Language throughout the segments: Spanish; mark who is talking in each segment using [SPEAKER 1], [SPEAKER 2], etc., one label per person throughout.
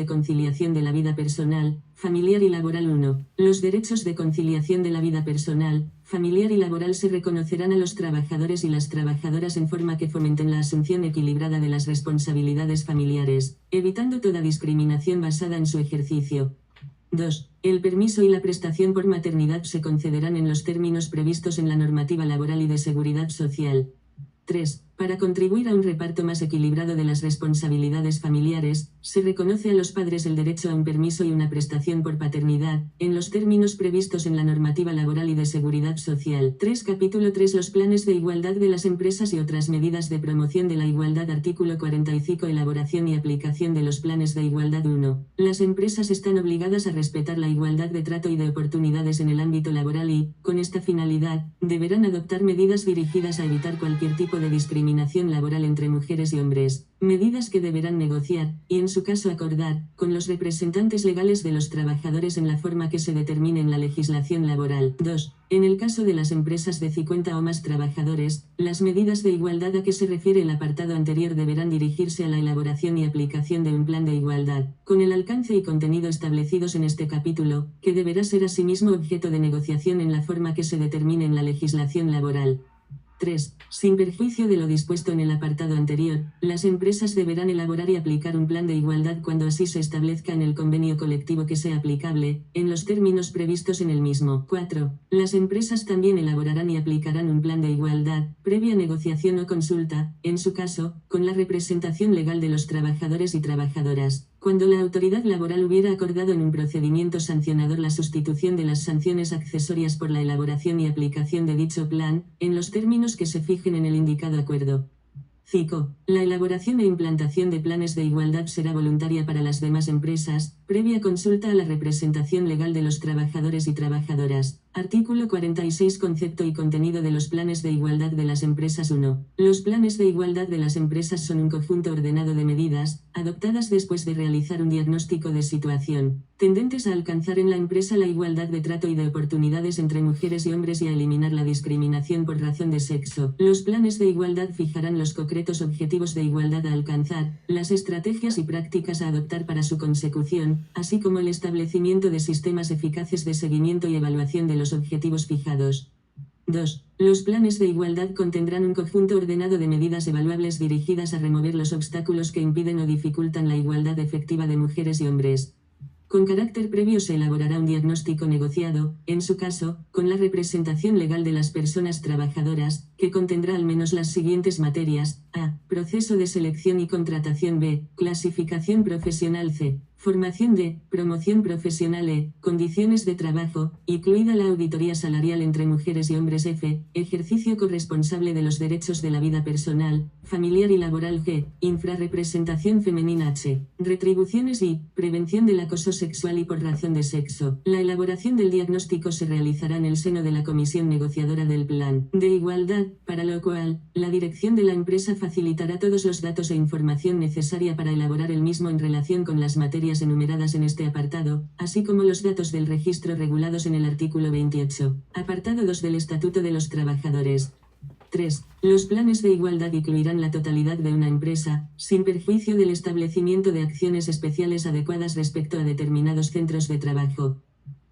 [SPEAKER 1] de conciliación de la vida personal, familiar y laboral. 1. Los derechos de conciliación de la vida personal, familiar y laboral se reconocerán a los trabajadores y las trabajadoras en forma que fomenten la asunción equilibrada de las responsabilidades familiares, evitando toda discriminación basada en su ejercicio. 2. El permiso y la prestación por maternidad se concederán en los términos previstos en la normativa laboral y de seguridad social. 3. Para contribuir a un reparto más equilibrado de las responsabilidades familiares, se reconoce a los padres el derecho a un permiso y una prestación por paternidad, en los términos previstos en la normativa laboral y de seguridad social. 3. Capítulo 3. Los planes de igualdad de las empresas y otras medidas de promoción de la igualdad. Artículo 45. Elaboración y aplicación de los planes de igualdad. 1. Las empresas están obligadas a respetar la igualdad de trato y de oportunidades en el ámbito laboral y, con esta finalidad, deberán adoptar medidas dirigidas a evitar cualquier tipo de discriminación laboral entre mujeres y hombres, medidas que deberán negociar, y en su caso acordar, con los representantes legales de los trabajadores en la forma que se determine en la legislación laboral. 2. En el caso de las empresas de 50 o más trabajadores, las medidas de igualdad a que se refiere el apartado anterior deberán dirigirse a la elaboración y aplicación de un plan de igualdad, con el alcance y contenido establecidos en este capítulo, que deberá ser asimismo objeto de negociación en la forma que se determine en la legislación laboral. 3. Sin perjuicio de lo dispuesto en el apartado anterior, las empresas deberán elaborar y aplicar un plan de igualdad cuando así se establezca en el convenio colectivo que sea aplicable, en los términos previstos en el mismo. 4. Las empresas también elaborarán y aplicarán un plan de igualdad, previa negociación o consulta, en su caso, con la representación legal de los trabajadores y trabajadoras, cuando la autoridad laboral hubiera acordado en un procedimiento sancionador la sustitución de las sanciones accesorias por la elaboración y aplicación de dicho plan, en los términos que se fijen en el indicado acuerdo. 5. La elaboración e implantación de planes de igualdad será voluntaria para las demás empresas, previa consulta a la representación legal de los trabajadores y trabajadoras. Artículo 46. Concepto y contenido de los planes de igualdad de las empresas. 1. Los planes de igualdad de las empresas son un conjunto ordenado de medidas, adoptadas después de realizar un diagnóstico de situación, tendentes a alcanzar en la empresa la igualdad de trato y de oportunidades entre mujeres y hombres y a eliminar la discriminación por razón de sexo. Los planes de igualdad fijarán los concretos objetivos de igualdad a alcanzar, las estrategias y prácticas a adoptar para su consecución, así como el establecimiento de sistemas eficaces de seguimiento y evaluación de los objetivos fijados. 2. Los planes de igualdad contendrán un conjunto ordenado de medidas evaluables dirigidas a remover los obstáculos que impiden o dificultan la igualdad efectiva de mujeres y hombres. Con carácter previo se elaborará un diagnóstico negociado, en su caso, con la representación legal de las personas trabajadoras, que contendrá al menos las siguientes materias: a. Proceso de selección y contratación. B. Clasificación profesional. C. Formación. D. Promoción profesional. E. Condiciones de trabajo, incluida la auditoría salarial entre mujeres y hombres. F. Ejercicio corresponsable de los derechos de la vida personal, familiar y laboral. G. Infrarrepresentación femenina. H. Retribuciones. I. Prevención del acoso sexual y por razón de sexo. La elaboración del diagnóstico se realizará en el seno de la comisión negociadora del plan de igualdad, para lo cual, la dirección de la empresa facilitará todos los datos e información necesaria para elaborar el mismo en relación con las materias enumeradas en este apartado, así como los datos del registro regulados en el artículo 28, apartado 2 del Estatuto de los Trabajadores. 3. Los planes de igualdad incluirán la totalidad de una empresa, sin perjuicio del establecimiento de acciones especiales adecuadas respecto a determinados centros de trabajo.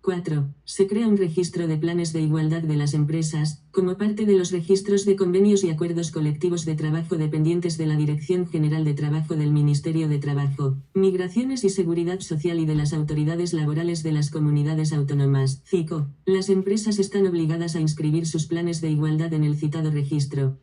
[SPEAKER 1] 4. Se crea un registro de planes de igualdad de las empresas, como parte de los registros de convenios y acuerdos colectivos de trabajo dependientes de la Dirección General de Trabajo del Ministerio de Trabajo, Migraciones y Seguridad Social y de las autoridades laborales de las comunidades autónomas. 5. Las empresas están obligadas a inscribir sus planes de igualdad en el citado registro.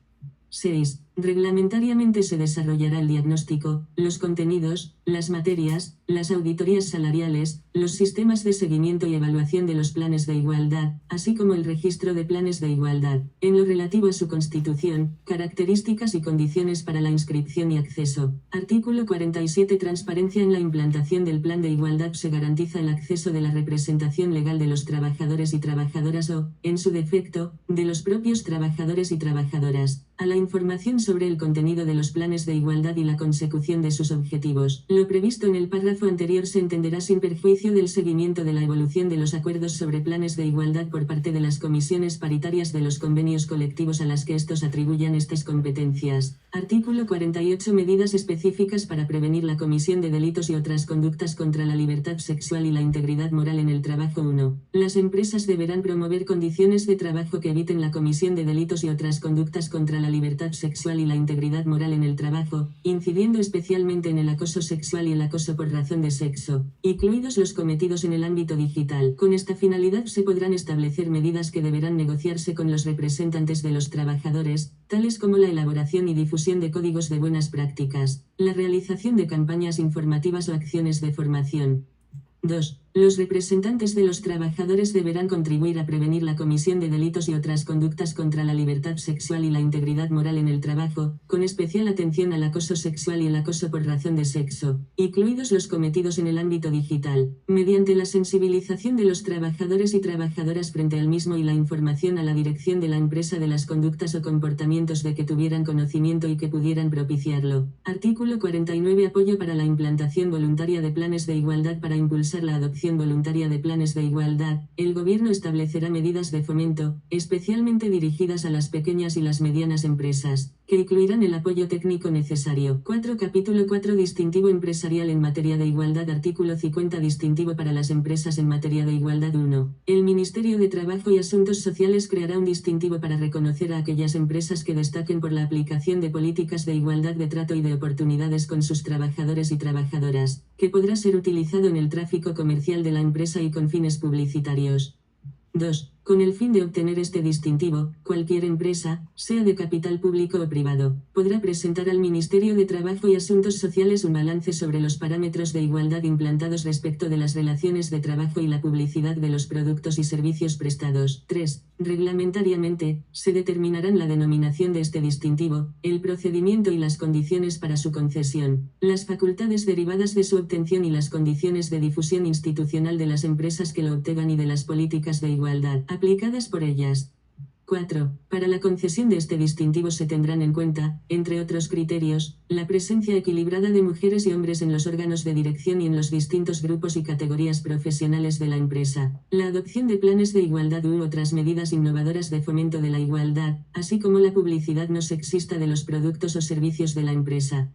[SPEAKER 1] 6. Reglamentariamente se desarrollará el diagnóstico, los contenidos, las materias, las auditorías salariales, los sistemas de seguimiento y evaluación de los planes de igualdad, así como el registro de planes de igualdad, en lo relativo a su constitución, características y condiciones para la inscripción y acceso. Artículo 47. Transparencia. En la implantación del plan de igualdad se garantiza el acceso de la representación legal de los trabajadores y trabajadoras o, en su defecto, de los propios trabajadores y trabajadoras, a la información sobre el contenido de los planes de igualdad y la consecución de sus objetivos. Lo previsto en el párrafo anterior se entenderá sin perjuicio del seguimiento de la evolución de los acuerdos sobre planes de igualdad por parte de las comisiones paritarias de los convenios colectivos a las que estos atribuyan estas competencias. Artículo 48. Medidas específicas para prevenir la comisión de delitos y otras conductas contra la libertad sexual y la integridad moral en el trabajo. 1. Las empresas deberán promover condiciones de trabajo que eviten la comisión de delitos y otras conductas contra la libertad sexual y la integridad moral en el trabajo, incidiendo especialmente en el acoso sexual y el acoso por razón de sexo, incluidos los cometidos en el ámbito digital. Con esta finalidad se podrán establecer medidas que deberán negociarse con los representantes de los trabajadores, tales como la elaboración y difusión de códigos de buenas prácticas, la realización de campañas informativas o acciones de formación. 2. Los representantes de los trabajadores deberán contribuir a prevenir la comisión de delitos y otras conductas contra la libertad sexual y la integridad moral en el trabajo, con especial atención al acoso sexual y el acoso por razón de sexo, incluidos los cometidos en el ámbito digital, mediante la sensibilización de los trabajadores y trabajadoras frente al mismo y la información a la dirección de la empresa de las conductas o comportamientos de que tuvieran conocimiento y que pudieran propiciarlo. Artículo 49. Apoyo para la implantación voluntaria de planes de igualdad. Para impulsar la adopción voluntaria de planes de igualdad, el Gobierno establecerá medidas de fomento, especialmente dirigidas a las pequeñas y las medianas empresas, que incluirán el apoyo técnico necesario. 4. Capítulo 4. Distintivo empresarial en materia de igualdad. Artículo 50. Distintivo para las empresas en materia de igualdad. 1. El Ministerio de Trabajo y Asuntos Sociales creará un distintivo para reconocer a aquellas empresas que destaquen por la aplicación de políticas de igualdad de trato y de oportunidades con sus trabajadores y trabajadoras, que podrá ser utilizado en el tráfico comercial de la empresa y con fines publicitarios. 2. Con el fin de obtener este distintivo, cualquier empresa, sea de capital público o privado, podrá presentar al Ministerio de Trabajo y Asuntos Sociales un balance sobre los parámetros de igualdad implantados respecto de las relaciones de trabajo y la publicidad de los productos y servicios prestados. 3. Reglamentariamente, se determinarán la denominación de este distintivo, el procedimiento y las condiciones para su concesión, las facultades derivadas de su obtención y las condiciones de difusión institucional de las empresas que lo obtengan y de las políticas de igualdad aplicadas por ellas. 4. Para la concesión de este distintivo se tendrán en cuenta, entre otros criterios, la presencia equilibrada de mujeres y hombres en los órganos de dirección y en los distintos grupos y categorías profesionales de la empresa, la adopción de planes de igualdad u otras medidas innovadoras de fomento de la igualdad, así como la publicidad no sexista de los productos o servicios de la empresa.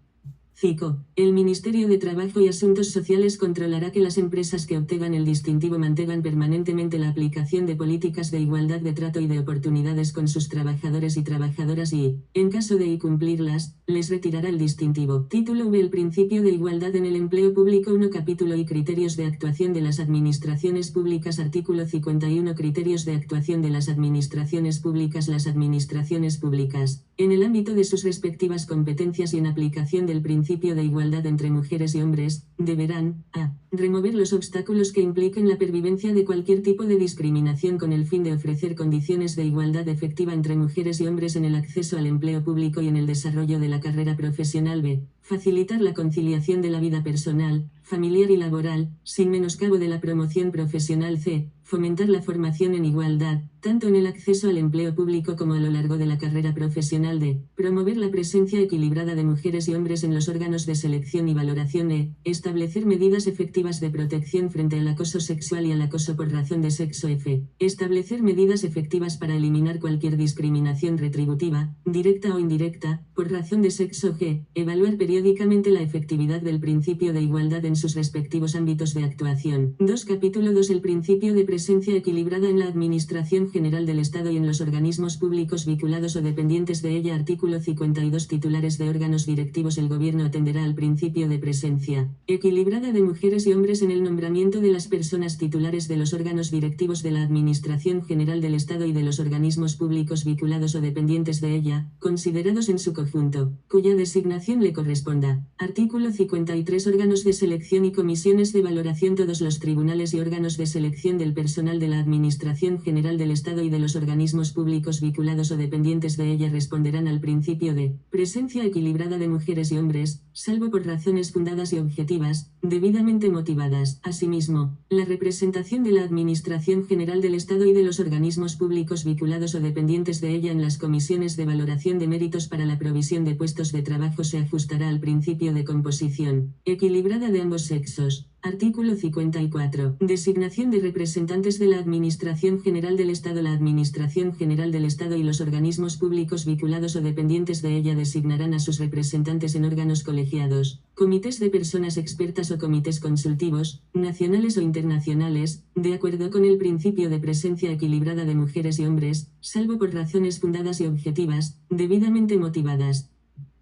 [SPEAKER 1] 5. El Ministerio de Trabajo y Asuntos Sociales controlará que las empresas que obtengan el distintivo mantengan permanentemente la aplicación de políticas de igualdad de trato y de oportunidades con sus trabajadores y trabajadoras y, en caso de incumplirlas, les retirará el distintivo. Título V. El principio de igualdad en el empleo público. 1. Capítulo I. Criterios de actuación de las administraciones públicas. Artículo 51. Criterios de actuación de las administraciones públicas. Las administraciones públicas, en el ámbito de sus respectivas competencias y en aplicación del principio de igualdad entre mujeres y hombres, deberán a. Remover los obstáculos que impliquen la pervivencia de cualquier tipo de discriminación con el fin de ofrecer condiciones de igualdad efectiva entre mujeres y hombres en el acceso al empleo público y en el desarrollo de la carrera profesional. B. Facilitar la conciliación de la vida personal, familiar y laboral, sin menoscabo de la promoción profesional. C. Fomentar la formación en igualdad, tanto en el acceso al empleo público como a lo largo de la carrera profesional. D. Promover la presencia equilibrada de mujeres y hombres en los órganos de selección y valoración. E. Establecer medidas efectivas de protección frente al acoso sexual y al acoso por razón de sexo. F. Establecer medidas efectivas para eliminar cualquier discriminación retributiva, directa o indirecta, por razón de sexo. G. Evaluar periódicamente la efectividad del principio de igualdad en sus respectivos ámbitos de actuación. 2. Capítulo 2. El principio de presencia equilibrada en la Administración General del Estado y en los organismos públicos vinculados o dependientes de ella. Artículo 52. Titulares de órganos directivos. El Gobierno atenderá al principio de presencia equilibrada de mujeres y hombres en el nombramiento de las personas titulares de los órganos directivos de la Administración General del Estado y de los organismos públicos vinculados o dependientes de ella, considerados en su conjunto, cuya designación le corresponda. Artículo 53. Órganos de selección y comisiones de valoración. Todos los tribunales y órganos de selección del personal de la Administración General del Estado y de los organismos públicos vinculados o dependientes de ella responderán al principio de presencia equilibrada de mujeres y hombres, salvo por razones fundadas y objetivas, debidamente motivadas. Asimismo, la representación de la Administración General del Estado y de los organismos públicos vinculados o dependientes de ella en las comisiones de valoración de méritos para la provisión de puestos de trabajo se ajustará al principio de composición equilibrada de ambos sexos. Artículo 54. Designación de representantes de la Administración General del Estado. La Administración General del Estado y los organismos públicos vinculados o dependientes de ella designarán a sus representantes en órganos colegiados, comités de personas expertas o comités consultivos, nacionales o internacionales, de acuerdo con el principio de presencia equilibrada de mujeres y hombres, salvo por razones fundadas y objetivas, debidamente motivadas.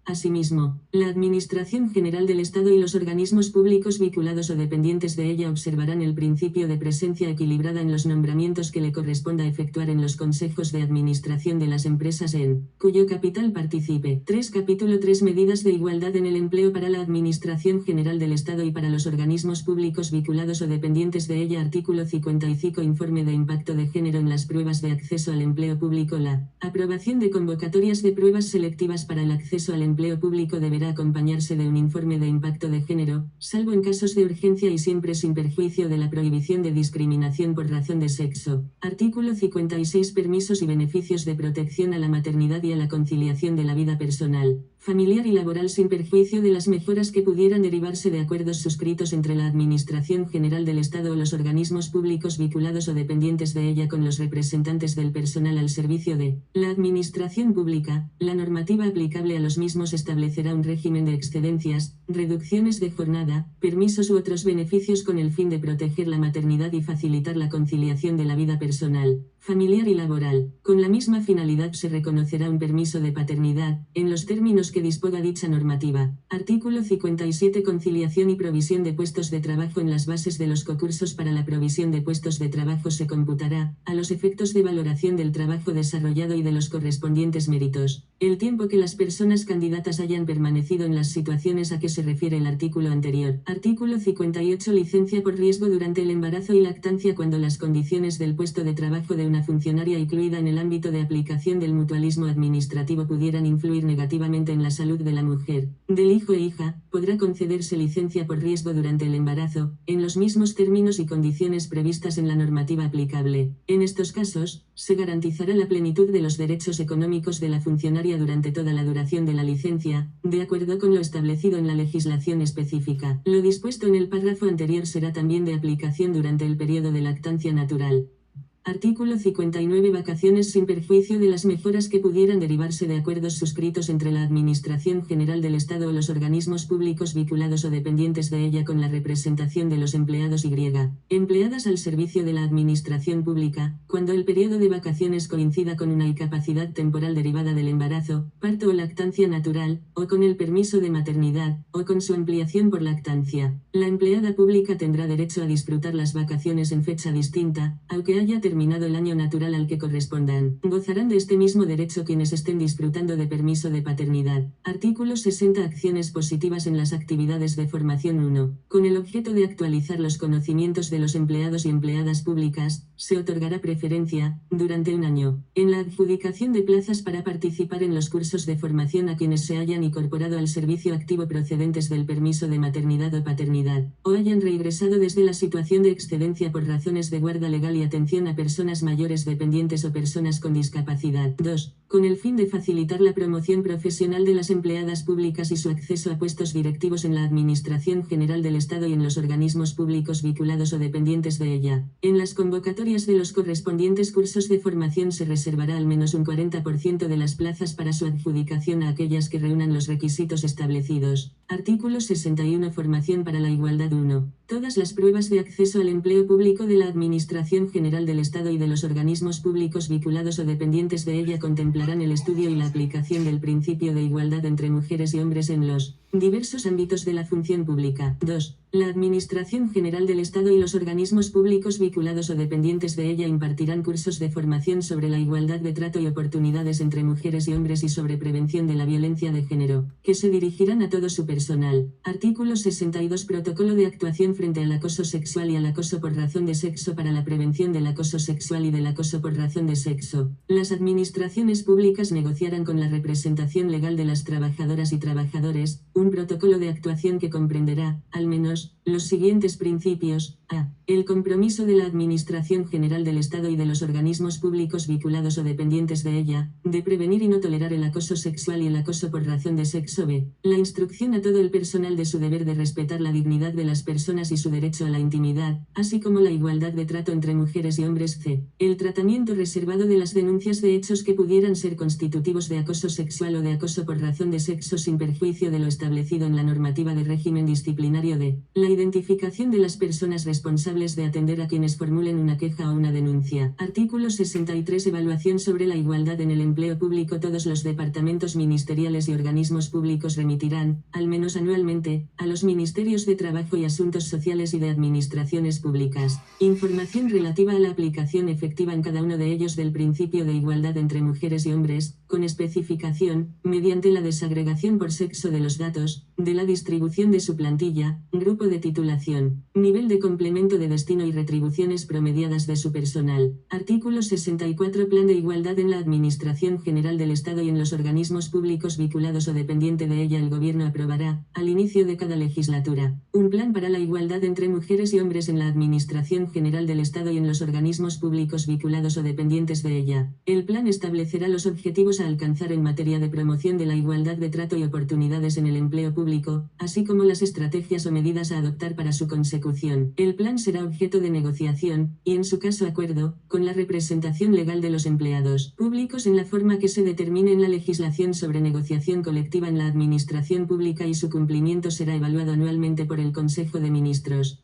[SPEAKER 1] Asimismo, la Administración General del Estado y los organismos públicos vinculados o dependientes de ella observarán el principio de presencia equilibrada en los nombramientos que le corresponda efectuar en los consejos de administración de las empresas en cuyo capital participe. 3. Capítulo 3. Medidas de igualdad en el empleo para la Administración General del Estado y para los organismos públicos vinculados o dependientes de ella. Artículo 55. Informe de impacto de género en las pruebas de acceso al empleo público. La aprobación de convocatorias de pruebas selectivas para el acceso al empleo público deberá acompañarse de un informe de impacto de género, salvo en casos de urgencia y siempre sin perjuicio de la prohibición de discriminación por razón de sexo. Artículo 56. Permisos y beneficios de protección a la maternidad y a la conciliación de la vida personal, familiar y laboral sin perjuicio de las mejoras que pudieran derivarse de acuerdos suscritos entre la Administración General del Estado o los organismos públicos vinculados o dependientes de ella con los representantes del personal al servicio de la Administración Pública. La normativa aplicable a los mismos establecerá un régimen de excedencias, reducciones de jornada, permisos u otros beneficios con el fin de proteger la maternidad y facilitar la conciliación de la vida personal, familiar y laboral. Con la misma finalidad se reconocerá un permiso de paternidad, en los términos que disponga dicha normativa. Artículo 57. Conciliación y provisión de puestos de trabajo. En las bases de los concursos para la provisión de puestos de trabajo se computará, a los efectos de valoración del trabajo desarrollado y de los correspondientes méritos, el tiempo que las personas candidatas hayan permanecido en las situaciones a que se refiere el artículo anterior. Artículo 58. Licencia por riesgo durante el embarazo y lactancia cuando las condiciones del puesto de trabajo de una funcionaria incluida en el ámbito de aplicación del mutualismo administrativo pudieran influir negativamente en la salud de la mujer, del hijo e hija, podrá concederse licencia por riesgo durante el embarazo, en los mismos términos y condiciones previstas en la normativa aplicable. En estos casos, se garantizará la plenitud de los derechos económicos de la funcionaria durante toda la duración de la licencia, de acuerdo con lo establecido en la legislación específica. Lo dispuesto en el párrafo anterior será también de aplicación durante el periodo de lactancia natural. Artículo 59. Vacaciones sin perjuicio de las mejoras que pudieran derivarse de acuerdos suscritos entre la Administración General del Estado o los organismos públicos vinculados o dependientes de ella con la representación de los empleados y empleadas al servicio de la Administración Pública, cuando el periodo de vacaciones coincida con una incapacidad temporal derivada del embarazo, parto o lactancia natural, o con el permiso de maternidad, o con su ampliación por lactancia. La empleada pública tendrá derecho a disfrutar las vacaciones en fecha distinta, aunque haya terminado el año natural al que correspondan. Gozarán de este mismo derecho quienes estén disfrutando de permiso de paternidad. Artículo 60. Acciones positivas en las actividades de formación 1. Con el objeto de actualizar los conocimientos de los empleados y empleadas públicas, se otorgará preferencia, durante un año, en la adjudicación de plazas para participar en los cursos de formación a quienes se hayan incorporado al servicio activo procedentes del permiso de maternidad o paternidad, o hayan reingresado desde la situación de excedencia por razones de guarda legal y atención a personas mayores dependientes o personas con discapacidad. 2. Con el fin de facilitar la promoción profesional de las empleadas públicas y su acceso a puestos directivos en la Administración General del Estado y en los organismos públicos vinculados o dependientes de ella. En las convocatorias de los correspondientes cursos de formación se reservará al menos un 40% de las plazas para su adjudicación a aquellas que reúnan los requisitos establecidos. Artículo 61. Formación para la igualdad 1. Todas las pruebas de acceso al empleo público de la Administración General del Estado y de los organismos públicos vinculados o dependientes de ella contemplarán el estudio y la aplicación del principio de igualdad entre mujeres y hombres en los diversos ámbitos de la función pública. 2. La Administración General del Estado y los organismos públicos vinculados o dependientes de ella impartirán cursos de formación sobre la igualdad de trato y oportunidades entre mujeres y hombres y sobre prevención de la violencia de género, que se dirigirán a todo su personal. Artículo 62. Protocolo de actuación frente al acoso sexual y al acoso por razón de sexo para la prevención del acoso sexual y del acoso por razón de sexo. Las administraciones públicas negociarán con la representación legal de las trabajadoras y trabajadores, un protocolo de actuación que comprenderá, al menos, los siguientes principios. A. El compromiso de la Administración General del Estado y de los organismos públicos vinculados o dependientes de ella, de prevenir y no tolerar el acoso sexual y el acoso por razón de sexo. B. La instrucción a todo el personal de su deber de respetar la dignidad de las personas y su derecho a la intimidad, así como la igualdad de trato entre mujeres y hombres. C. El tratamiento reservado de las denuncias de hechos que pudieran ser constitutivos de acoso sexual o de acoso por razón de sexo sin perjuicio de lo establecido en la normativa de régimen disciplinario. D. La identificación de las personas responsables de atender a quienes formulen una queja o una denuncia. Artículo 63. Evaluación sobre la igualdad en el empleo público. Todos los departamentos ministeriales y organismos públicos remitirán, al menos anualmente, a los Ministerios de Trabajo y Asuntos Sociales y de Administraciones Públicas, información relativa a la aplicación efectiva en cada uno de ellos del principio de igualdad entre mujeres y hombres, con especificación, mediante la desagregación por sexo de los datos, de la distribución de su plantilla, grupo de titulación, nivel de complemento de destino y retribuciones promediadas de su personal. Artículo 64. Plan de igualdad en la Administración General del Estado y en los organismos públicos vinculados o dependiente de ella. El Gobierno aprobará, al inicio de cada legislatura, un plan para la igualdad entre mujeres y hombres en la Administración General del Estado y en los organismos públicos vinculados o dependientes de ella. El plan establecerá los objetivos a alcanzar en materia de promoción de la igualdad de trato y oportunidades en el empleo público, así como las estrategias o medidas a adoptar para su consecución. El plan será objeto de negociación, y en su caso acuerdo, con la representación legal de los empleados públicos en la forma que se determine en la legislación sobre negociación colectiva en la administración pública, y su cumplimiento será evaluado anualmente por el Consejo de Ministros.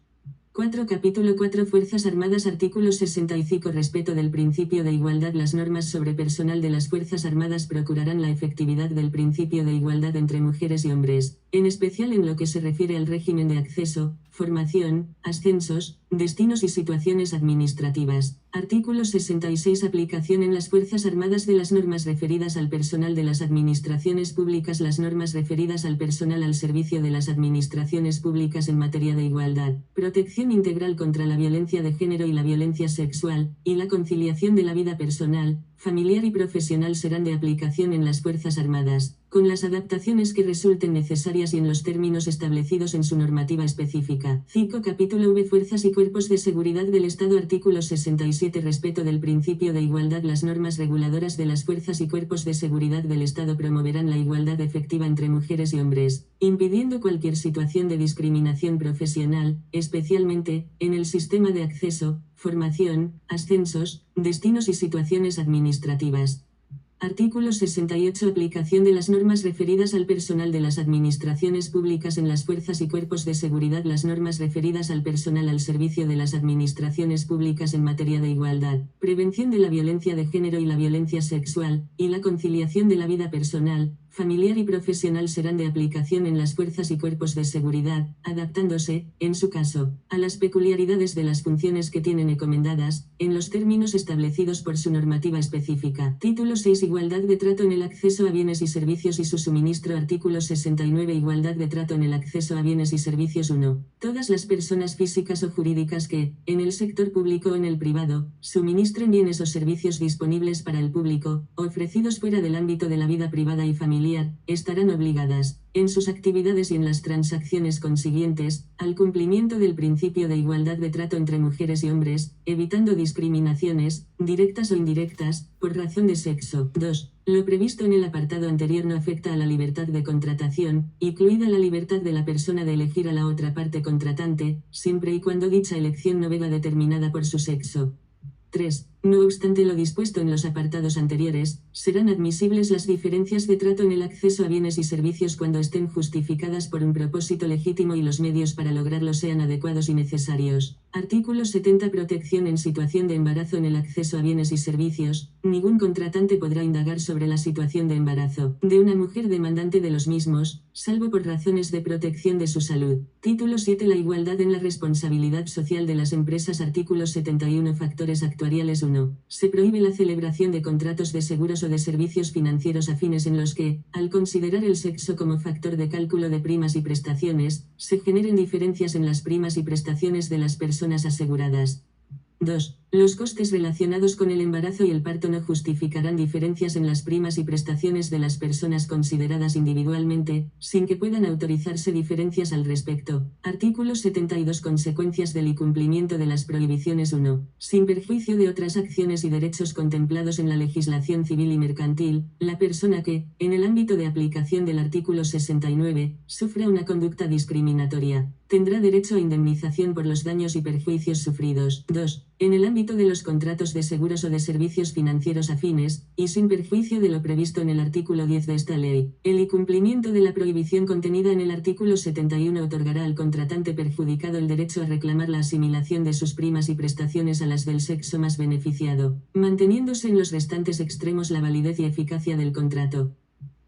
[SPEAKER 1] 4. Capítulo 4. Fuerzas Armadas. Artículo 65. Respeto del principio de igualdad. Las normas sobre personal de las Fuerzas Armadas procurarán la efectividad del principio de igualdad entre mujeres y hombres, en especial en lo que se refiere al régimen de acceso, formación, ascensos, destinos y situaciones administrativas. Artículo 66. Aplicación en las Fuerzas Armadas de las normas referidas al personal de las administraciones públicas. Las normas referidas al personal al servicio de las administraciones públicas en materia de igualdad, protección integral contra la violencia de género y la violencia sexual, y la conciliación de la vida personal, familiar y profesional serán de aplicación en las Fuerzas Armadas, con las adaptaciones que resulten necesarias y en los términos establecidos en su normativa específica. 5. Capítulo V. Fuerzas y Cuerpos de Seguridad del Estado. Artículo 67. Respeto del principio de igualdad. Las normas reguladoras de las Fuerzas y Cuerpos de Seguridad del Estado promoverán la igualdad efectiva entre mujeres y hombres, impidiendo cualquier situación de discriminación profesional, especialmente, en el sistema de acceso, formación, ascensos, destinos y situaciones administrativas. Artículo 68. Aplicación de las normas referidas al personal de las administraciones públicas en las fuerzas y cuerpos de seguridad. Las normas referidas al personal al servicio de las administraciones públicas en materia de igualdad, prevención de la violencia de género y la violencia sexual, y la conciliación de la vida personal, familiar y profesional serán de aplicación en las fuerzas y cuerpos de seguridad, adaptándose, en su caso, a las peculiaridades de las funciones que tienen encomendadas, en los términos establecidos por su normativa específica. Título 6. Igualdad de trato en el acceso a bienes y servicios y su suministro. Artículo 69. Igualdad de trato en el acceso a bienes y servicios. 1. Todas las personas físicas o jurídicas que, en el sector público o en el privado, suministren bienes o servicios disponibles para el público, ofrecidos fuera del ámbito de la vida privada y familiar, estarán obligadas, en sus actividades y en las transacciones consiguientes, al cumplimiento del principio de igualdad de trato entre mujeres y hombres, evitando discriminaciones, directas o indirectas, por razón de sexo. 2. Lo previsto en el apartado anterior no afecta a la libertad de contratación, incluida la libertad de la persona de elegir a la otra parte contratante, siempre y cuando dicha elección no venga determinada por su sexo. 3. No obstante lo dispuesto en los apartados anteriores, serán admisibles las diferencias de trato en el acceso a bienes y servicios cuando estén justificadas por un propósito legítimo y los medios para lograrlo sean adecuados y necesarios. Artículo 70. Protección en situación de embarazo en el acceso a bienes y servicios. Ningún contratante podrá indagar sobre la situación de embarazo de una mujer demandante de los mismos, salvo por razones de protección de su salud. Título 7. La igualdad en la responsabilidad social de las empresas. Artículo 71. Factores actuariales. 1. Se prohíbe la celebración de contratos de seguros o de servicios financieros afines en los que, al considerar el sexo como factor de cálculo de primas y prestaciones, se generen diferencias en las primas y prestaciones de las personas aseguradas. 2. Los costes relacionados con el embarazo y el parto no justificarán diferencias en las primas y prestaciones de las personas consideradas individualmente, sin que puedan autorizarse diferencias al respecto. Artículo 72. Consecuencias del incumplimiento de las prohibiciones 1. Sin perjuicio de otras acciones y derechos contemplados en la legislación civil y mercantil, la persona que, en el ámbito de aplicación del artículo 69, sufra una conducta discriminatoria, tendrá derecho a indemnización por los daños y perjuicios sufridos. 2. En el ámbito de los contratos de seguros o de servicios financieros afines, y sin perjuicio de lo previsto en el artículo 10 de esta ley, el incumplimiento de la prohibición contenida en el artículo 71 otorgará al contratante perjudicado el derecho a reclamar la asimilación de sus primas y prestaciones a las del sexo más beneficiado, manteniéndose en los restantes extremos la validez y eficacia del contrato.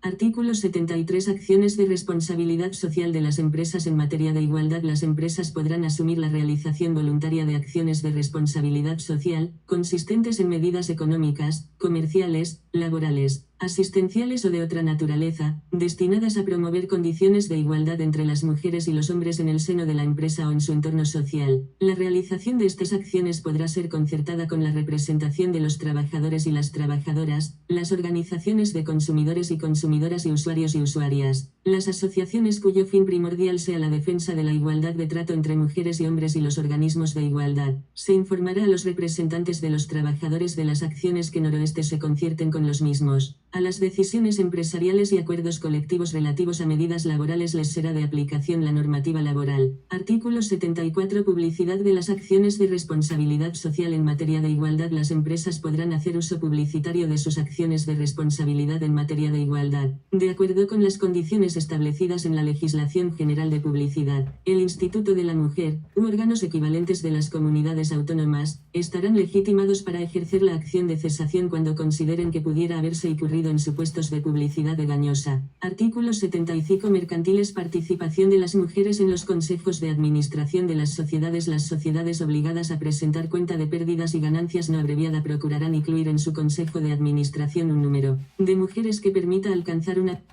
[SPEAKER 1] Artículo 73. Acciones de responsabilidad social de las empresas. En materia de igualdad, las empresas podrán asumir la realización voluntaria de acciones de responsabilidad social, consistentes en medidas económicas, comerciales, laborales, asistenciales o de otra naturaleza, destinadas a promover condiciones de igualdad entre las mujeres y los hombres en el seno de la empresa o en su entorno social. La realización de estas acciones podrá ser concertada con la representación de los trabajadores y las trabajadoras, las organizaciones de consumidores y consumidoras y usuarios y usuarias, las asociaciones cuyo fin primordial sea la defensa de la igualdad de trato entre mujeres y hombres y los organismos de igualdad. Se informará a los representantes de los trabajadores de las acciones que noroeste se concierten con los mismos. A las decisiones empresariales y acuerdos colectivos relativos a medidas laborales les será de aplicación la normativa laboral. Artículo 74. Publicidad de las acciones de responsabilidad social. En materia de igualdad, las empresas podrán hacer uso publicitario de sus acciones de responsabilidad en materia de igualdad, de acuerdo con las condiciones establecidas en la legislación general de publicidad. El Instituto de la Mujer, u órganos equivalentes de las comunidades autónomas, estarán legitimados para ejercer la acción de cesación cuando consideren que pudiera haberse incurrido en supuestos de publicidad engañosa. Artículo 75. Mercantiles. Participación de las mujeres en los consejos de administración de las sociedades. Las sociedades obligadas a presentar cuenta de pérdidas y ganancias no abreviada procurarán incluir en su consejo de administración un número de mujeres que permita alcanzar una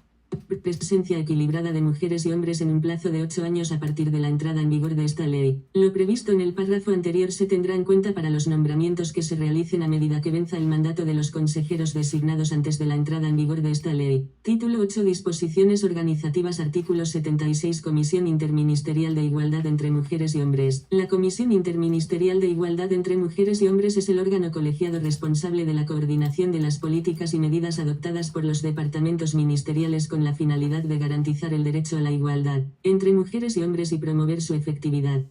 [SPEAKER 1] presencia equilibrada de mujeres y hombres en un plazo de 8 años a partir de la entrada en vigor de esta ley. Lo previsto en el párrafo anterior se tendrá en cuenta para los nombramientos que se realicen a medida que venza el mandato de los consejeros designados antes de la entrada en vigor de esta ley. Título 8. Disposiciones organizativas. Artículo 76. Comisión Interministerial de Igualdad entre Mujeres y Hombres. La Comisión Interministerial de Igualdad entre Mujeres y Hombres es el órgano colegiado responsable de la coordinación de las políticas y medidas adoptadas por los departamentos ministeriales con la finalidad de garantizar el derecho a la igualdad entre mujeres y hombres y promover su efectividad.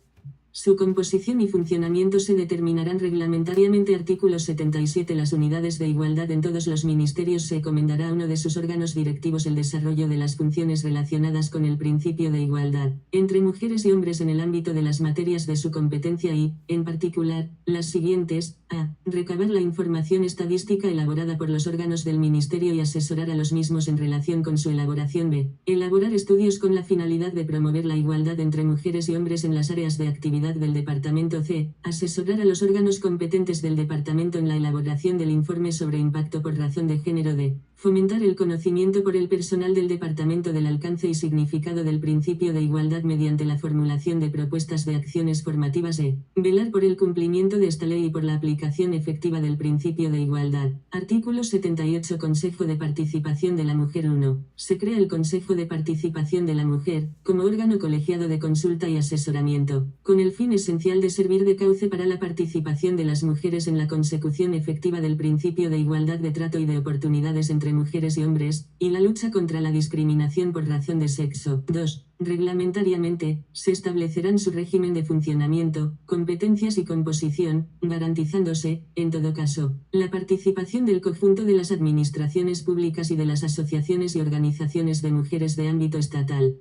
[SPEAKER 1] Su composición y funcionamiento se determinarán reglamentariamente. Artículo 77. Las unidades de igualdad en todos los ministerios se encomendará a uno de sus órganos directivos el desarrollo de las funciones relacionadas con el principio de igualdad entre mujeres y hombres en el ámbito de las materias de su competencia y, en particular, las siguientes: a. Recabar la información estadística elaborada por los órganos del ministerio y asesorar a los mismos en relación con su elaboración. b. Elaborar estudios con la finalidad de promover la igualdad entre mujeres y hombres en las áreas de actividad del departamento. c. Asesorar a los órganos competentes del departamento en la elaboración del informe sobre impacto por razón de género. d. Fomentar el conocimiento por el personal del departamento del alcance y significado del principio de igualdad mediante la formulación de propuestas de acciones formativas. e. Velar por el cumplimiento de esta ley y por la aplicación efectiva del principio de igualdad. Artículo 78. Consejo de Participación de la Mujer. 1. Se crea el Consejo de Participación de la Mujer, como órgano colegiado de consulta y asesoramiento, con el fin esencial de servir de cauce para la participación de las mujeres en la consecución efectiva del principio de igualdad de trato y de oportunidades entre mujeres y hombres, y la lucha contra la discriminación por razón de sexo. 2. Reglamentariamente, se establecerán su régimen de funcionamiento, competencias y composición, garantizándose, en todo caso, la participación del conjunto de las administraciones públicas y de las asociaciones y organizaciones de mujeres de ámbito estatal.